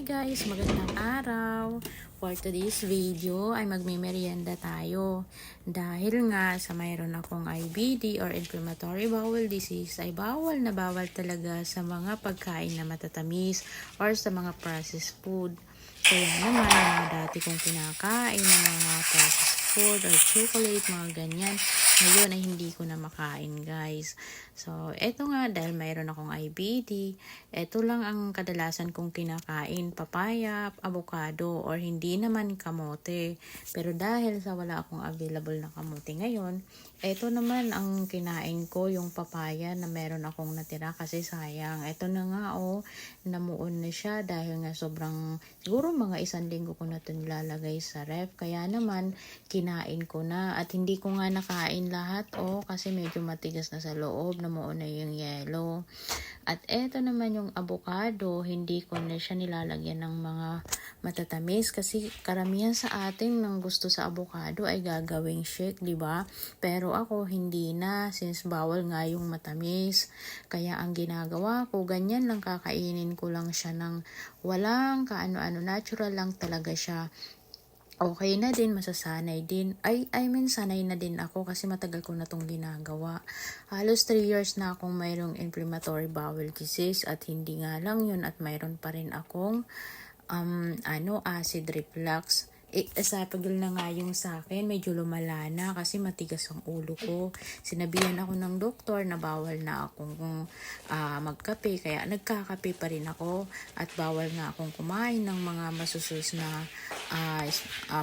Guys, magandang araw. For today's video ay magme-merienda tayo. Dahil nga sa mayroon akong IBD or inflammatory bowel disease ay bawal na bawal talaga sa mga pagkain na matatamis or sa mga processed food. Kaya naman yung mga dati kong kinakain ng mga processed food or chocolate, mga ganyan, ngayon ay hindi ko na makain, guys. So, eto nga, dahil mayroon akong IBD, eto lang ang kadalasan kong kinakain, papaya, avocado, or hindi naman kamote. Pero dahil sa wala akong available na kamote ngayon, eto naman ang kinain ko, yung papaya na meron akong natira kasi sayang. Eto na nga, namuon na siya dahil nga sobrang, siguro mga 1 linggo ko na ito nilalagay sa ref. Kaya naman, kinain ko na at hindi ko nga nakain lahat kasi medyo matigas na sa loob, namuon na yung yellow. At eto naman yung avocado, hindi ko na siya nilalagyan ng mga matatamis kasi karamihan sa atin ng gusto sa avocado ay gagawing shake, di ba? Pero ako hindi na, since bawal nga yung matamis. Kaya ang ginagawa ko, ganyan lang, kakainin ko lang siya ng walang kaano-ano, natural lang talaga siya. Okay na din, masasanay din. I mean, sanay na din ako kasi matagal ko na itong ginagawa. Halos 3 years na akong mayroong inflammatory bowel disease at hindi nga lang yun at mayroon pa rin akong acid reflux. Esophageal na nga yung sa akin, medyo lumala na kasi matigas ang ulo ko. Sinabihan ako ng doktor na bawal na akong magkape, kaya nagkakape pa rin ako at bawal nga akong kumain ng mga masusus na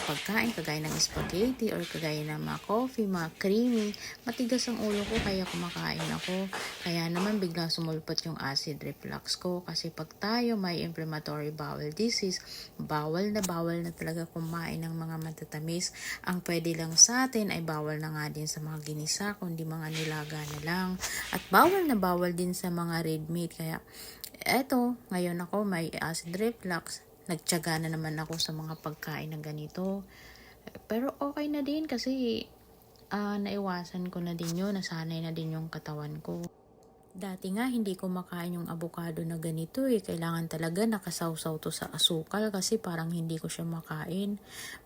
pagkain kagaya ng spaghetti or kagaya ng mga coffee, mga creamy. Matigas ang ulo ko kaya kumakain ako. Kaya naman biglang sumulpot yung acid reflux ko kasi pag tayo may inflammatory bowel disease, bawal na talaga kumain ng mga matatamis. Ang pwede lang sa atin ay bawal na nga din sa mga ginisa, kundi mga nilaga na lang. At bawal na bawal din sa mga red meat. Kaya eto, ngayon ako may acid reflux. Nagtiyaga na naman ako sa mga pagkain ng ganito. Pero okay na din kasi naiwasan ko na din yun. Nasanay na din yung katawan ko. Dati nga hindi ko makain yung avocado na ganito Kailangan talaga nakasawsaw to sa asukal kasi parang hindi ko siya makain.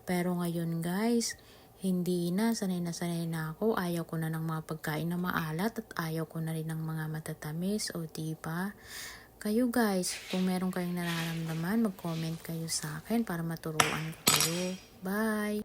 Pero ngayon guys, hindi na, sanay na ako. Ayaw ko na ng mga pagkain na maalat at ayaw ko na rin ng mga matatamis diba? Kayo guys, kung meron kayong nararamdaman, mag-comment kayo sa akin para maturuan ko kayo. Bye!